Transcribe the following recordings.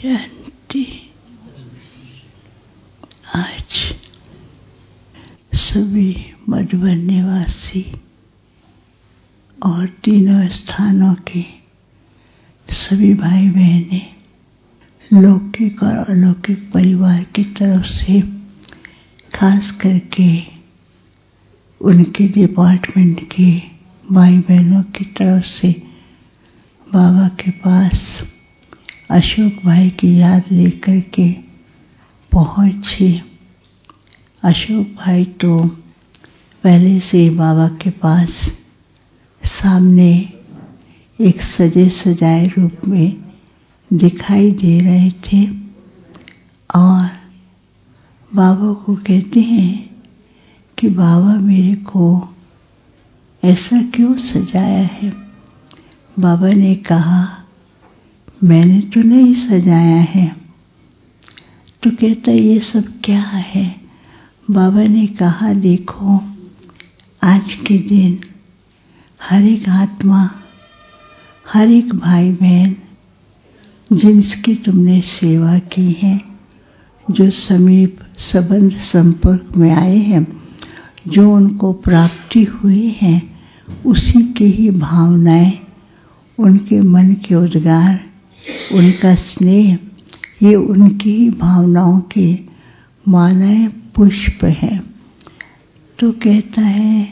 शांति। आज सभी मधुबन निवासी और तीनों स्थानों के सभी भाई बहनें लौकिक और अलौकिक परिवार की तरफ से, खास करके उनके डिपार्टमेंट के भाई बहनों की तरफ से बाबा के पास अशोक भाई की याद लेकर के पहुंचे। अशोक भाई तो पहले से बाबा के पास सामने एक सजे सजाए रूप में दिखाई दे रहे थे और बाबा को कहते हैं कि बाबा मेरे को ऐसा क्यों सजाया है। बाबा ने कहा मैंने तो नहीं सजाया है। तो कहता ये सब क्या है। बाबा ने कहा देखो, आज के दिन हर एक आत्मा, हर एक भाई बहन जिनकी तुमने सेवा की है, जो समीप संबंध संपर्क में आए हैं, जो उनको प्राप्ति हुई है, उसी की ही भावनाएं, उनके मन के उद्गार, उनका स्नेह, ये उनकी ही भावनाओं की मालाएं पुष्प है। तो कहता है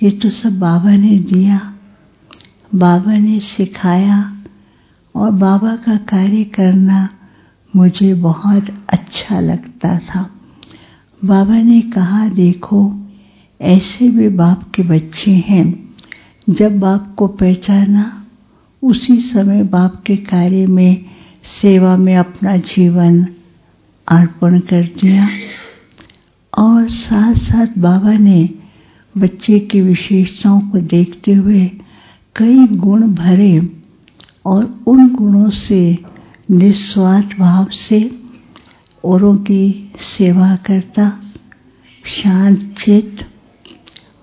ये तो सब बाबा ने दिया, बाबा ने सिखाया और बाबा का कार्य करना मुझे बहुत अच्छा लगता था। बाबा ने कहा देखो, ऐसे भी बाप के बच्चे हैं, जब बाप को पहचाना उसी समय बाप के कार्य में, सेवा में अपना जीवन अर्पण कर दिया। और साथ साथ बाबा ने बच्चे की विशेषताओं को देखते हुए कई गुण भरे और उन गुणों से निस्वार्थ भाव से औरों की सेवा करता, शांत चित्त,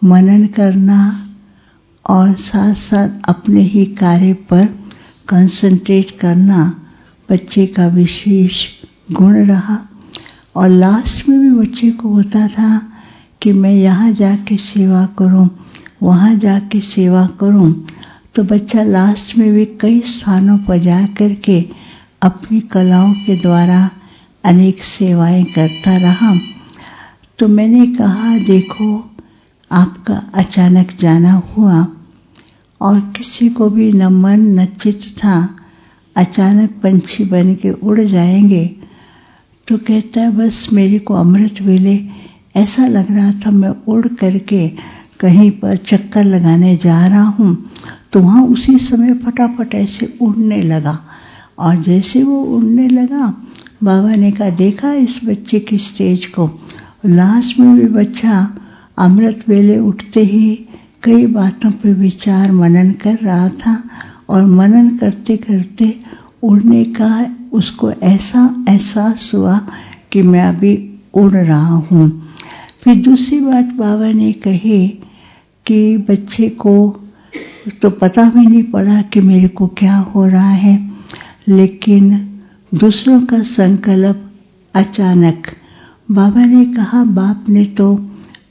मनन करना और साथ साथ अपने ही कार्य पर कंसंट्रेट करना बच्चे का विशेष गुण रहा। और लास्ट में भी बच्चे को होता था कि मैं यहाँ जाके सेवा करूँ, वहाँ जाके सेवा करूँ। तो बच्चा लास्ट में भी कई स्थानों पर जा कर के अपनी कलाओं के द्वारा अनेक सेवाएं करता रहा। तो मैंने कहा देखो, आपका अचानक जाना हुआ और किसी को भी न मन न चित्त था, अचानक पंछी बन के उड़ जाएंगे। तो कहता है बस मेरे को अमृत वेले ऐसा लग रहा था मैं उड़ करके कहीं पर चक्कर लगाने जा रहा हूँ। तो वहाँ उसी समय फटाफट ऐसे उड़ने लगा और जैसे वो उड़ने लगा, बाबा ने कहा देखा इस बच्चे की स्टेज को। लास्ट में भी बच्चा अमृत वेले उठते ही कई बातों पे विचार मनन कर रहा था और मनन करते करते उड़ने का उसको ऐसा एहसास हुआ कि मैं अभी उड़ रहा हूँ। फिर दूसरी बात बाबा ने कही कि बच्चे को तो पता भी नहीं पड़ा कि मेरे को क्या हो रहा है, लेकिन दूसरों का संकल्प अचानक। बाबा ने कहा बाप ने तो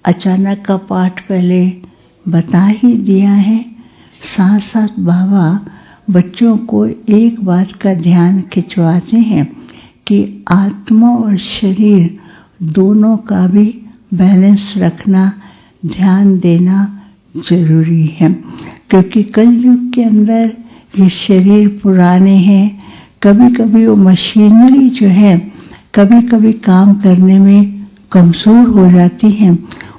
अचानक का पाठ पहले बता ही दिया है। साथ साथ बाबा बच्चों को एक बात का ध्यान खिंचवाते हैं कि आत्मा और शरीर दोनों का भी बैलेंस रखना, ध्यान देना जरूरी है। क्योंकि कलयुग के अंदर ये शरीर पुराने हैं, कभी कभी वो मशीनरी जो है कभी कभी काम करने में कमजोर हो जाती है।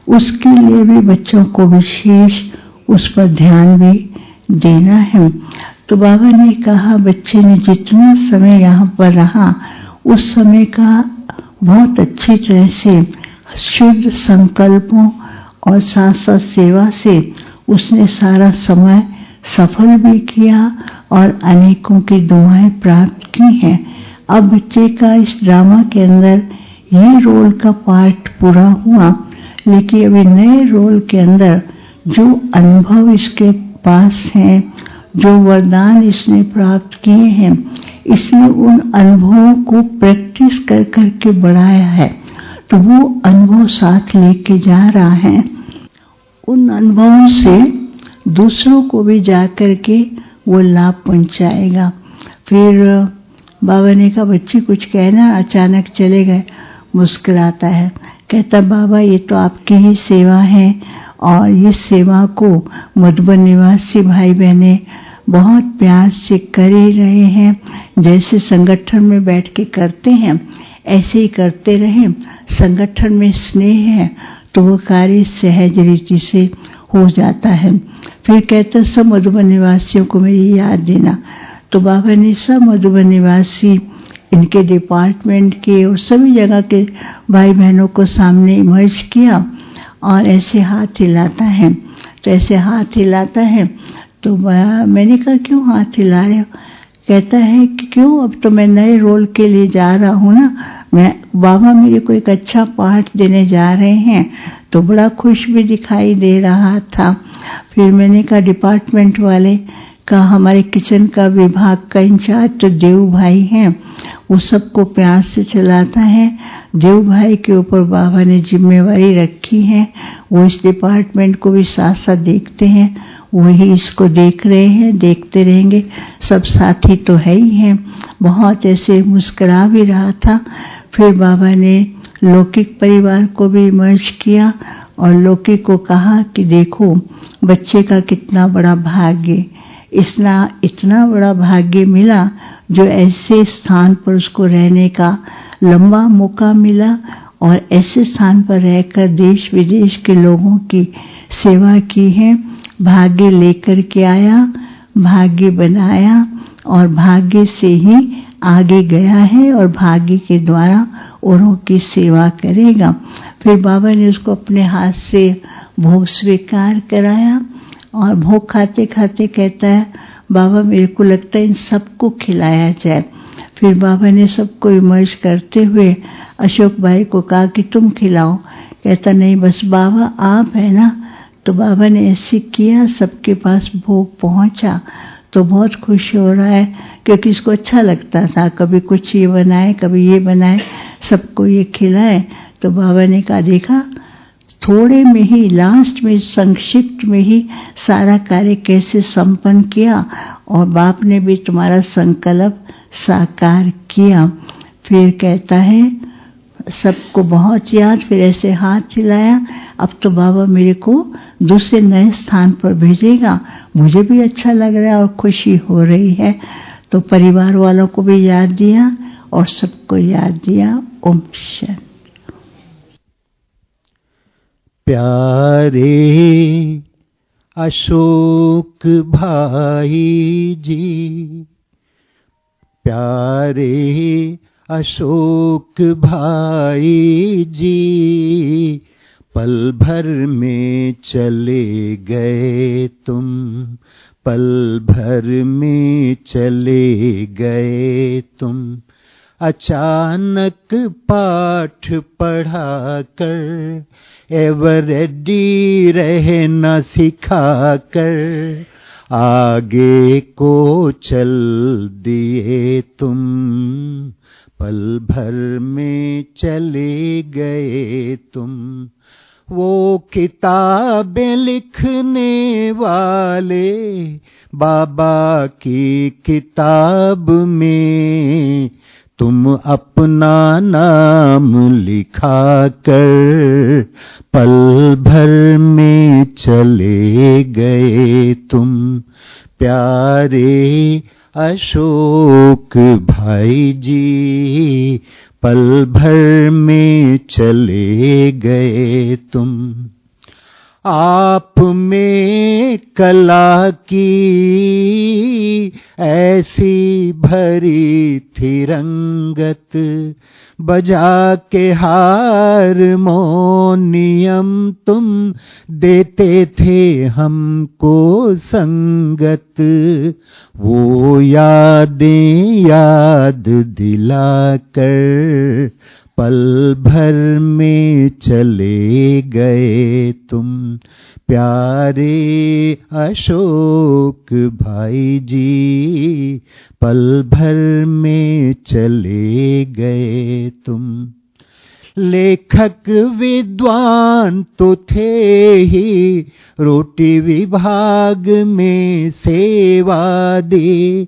उसके लिए भी बच्चों को विशेष उस पर ध्यान भी देना है। तो बाबा ने कहा बच्चे ने जितना समय यहाँ पर रहा उस समय का बहुत अच्छी तरह से शुद्ध संकल्पों और साथ साथ सेवा से उसने सारा समय सफल भी किया और अनेकों की दुआएं प्राप्त की हैं। अब बच्चे का इस ड्रामा के अंदर ये रोल का पार्ट पूरा हुआ, लेकिन अभी नए रोल के अंदर जो अनुभव इसके पास हैं, जो वरदान इसने प्राप्त किए हैं, इसने उन अनुभवों को प्रैक्टिस कर करके बढ़ाया है, तो वो अनुभव साथ लेके जा रहा है। उन अनुभवों से दूसरों को भी जा करके वो लाभ पहुंचाएगा। फिर बाबा ने कहा, बच्ची कुछ कहना, अचानक चले गए। मुस्कुराता है, कहता बाबा ये तो आपकी ही सेवा है और इस सेवा को मधुबन निवासी भाई बहने बहुत प्यार से कर ही रहे हैं। जैसे संगठन में बैठ के करते हैं ऐसे ही करते रहें। संगठन में स्नेह है तो वो कार्य सहज रीति से हो जाता है। फिर कहते सब मधुबन निवासियों को मेरी याद देना। तो बाबा ने सब मधुबन निवासी, इनके डिपार्टमेंट के और सभी जगह के भाई बहनों को सामने इमर्ज किया और ऐसे हाथ हिलाता है। तो ऐसे हाथ हिलाता है तो मैंने कहा क्यों हाथ हिला रहे हो? कहता है कि क्यों, अब तो मैं नए रोल के लिए जा रहा हूँ ना, मैं बाबा मेरे को एक अच्छा पाठ देने जा रहे हैं। तो बड़ा खुश भी दिखाई दे रहा था। फिर मैंने कहा डिपार्टमेंट वाले का, हमारे किचन का विभाग का इंचार्ज तो देव भाई हैं, वो सबको प्यार से चलाता है। देव भाई के ऊपर बाबा ने जिम्मेवारी रखी है, वो इस डिपार्टमेंट को भी साथ साथ देखते हैं, वही इसको देख रहे हैं, देखते रहेंगे, सब साथी तो है ही हैं। बहुत ऐसे मुस्कुरा भी रहा था। फिर बाबा ने लौकिक परिवार को भी मर्ज किया और लौकिक को कहा कि देखो बच्चे का कितना बड़ा भाग्य, इतना बड़ा भाग्य मिला जो ऐसे स्थान पर उसको रहने का लंबा मौका मिला और ऐसे स्थान पर रहकर देश विदेश के लोगों की सेवा की है। भाग्य लेकर के आया, भाग्य बनाया और भाग्य से ही आगे गया है और भाग्य के द्वारा औरों की सेवा करेगा। फिर बाबा ने उसको अपने हाथ से भोग स्वीकार कराया और भोग खाते खाते कहता है बाबा मेरे को लगता है इन सबको खिलाया जाए। फिर बाबा ने सबको इमर्ज करते हुए अशोक भाई को कहा कि तुम खिलाओ। कहता नहीं बस बाबा आप है ना। तो बाबा ने ऐसे किया, सबके पास भोग पहुंचा। तो बहुत खुश हो रहा है क्योंकि इसको अच्छा लगता था, कभी कुछ ये बनाए कभी ये बनाए, सबको ये खिलाए। तो बाबा ने कहा देखा थोड़े में ही, लास्ट में, संक्षिप्त में ही सारा कार्य कैसे संपन्न किया और बाप ने भी तुम्हारा संकल्प साकार किया। फिर कहता है सबको बहुत याद, फिर ऐसे हाथ हिलाया, अब तो बाबा मेरे को दूसरे नए स्थान पर भेजेगा, मुझे भी अच्छा लग रहा है और खुशी हो रही है। तो परिवार वालों को भी याद दिया और सबको याद दिया। ओम शांति। प्यारे अशोक भाई जी, प्यारे अशोक भाई जी, पल भर में चले गए तुम, पल भर में चले गए तुम। अचानक पाठ पढ़ा कर, एवरेडी रहना सिखा कर, आगे को चल दिए तुम, पल भर में चले गए तुम। वो किताबें लिखने वाले बाबा की किताब में तुम अपना नाम लिखा कर, पल भर में चले गए तुम। प्यारे अशोक भाई जी, पल भर में चले गए तुम। आप में कला की ऐसी भरी थी रंगत, बजा के हारमोनियम तुम देते थे हमको संगत। वो यादें याद दिलाकर, पल भर में चले गए तुम। प्यारे अशोक भाई जी, पल भर में चले गए तुम। लेखक विद्वान तो थे ही, रोटी विभाग में सेवा दे।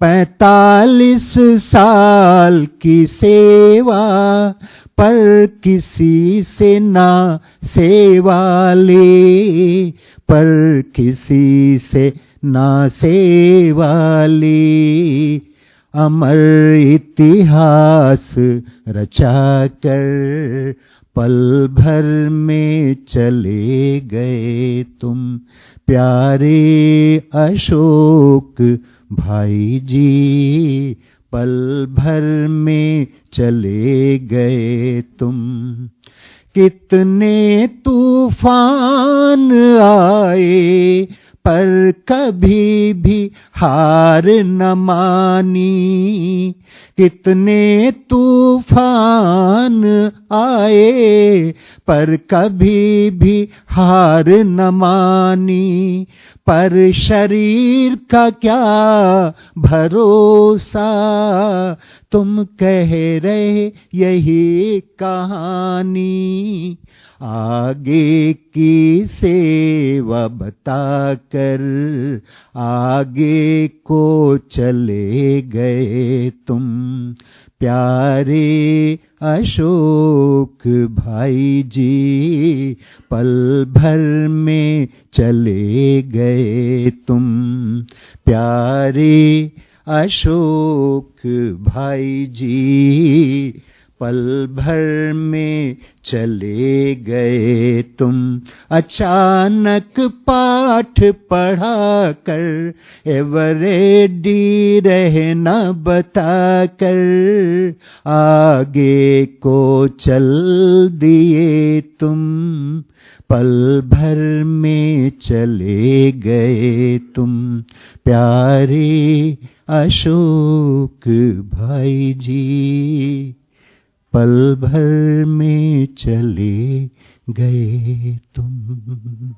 45 साल की सेवा, पर किसी से ना सेवा ले, पर किसी से ना सेवा ले। अमर इतिहास रचा कर पल भर में चले गए तुम। प्यारे अशोक भाई जी, पल भर में चले गए तुम। कितने तूफान आए, पर कभी भी हार न मानी। कितने तूफान आए, पर कभी भी हार न मानी। पर शरीर का क्या भरोसा, तुम कह रहे यही कहानी। आगे की सेवा बताकर आगे को चले गए तुम। प्यारे अशोक भाई जी, पल भर में चले गए तुम। प्यारे अशोक भाई जी, पल भर में चले गए तुम। अचानक पाठ पढ़ा कर, एवरेडी रहना बता कर, आगे को चल दिए तुम। पल भर में चले गए तुम। प्यारे अशोक भाई जी, पल भर में चले गए तुम।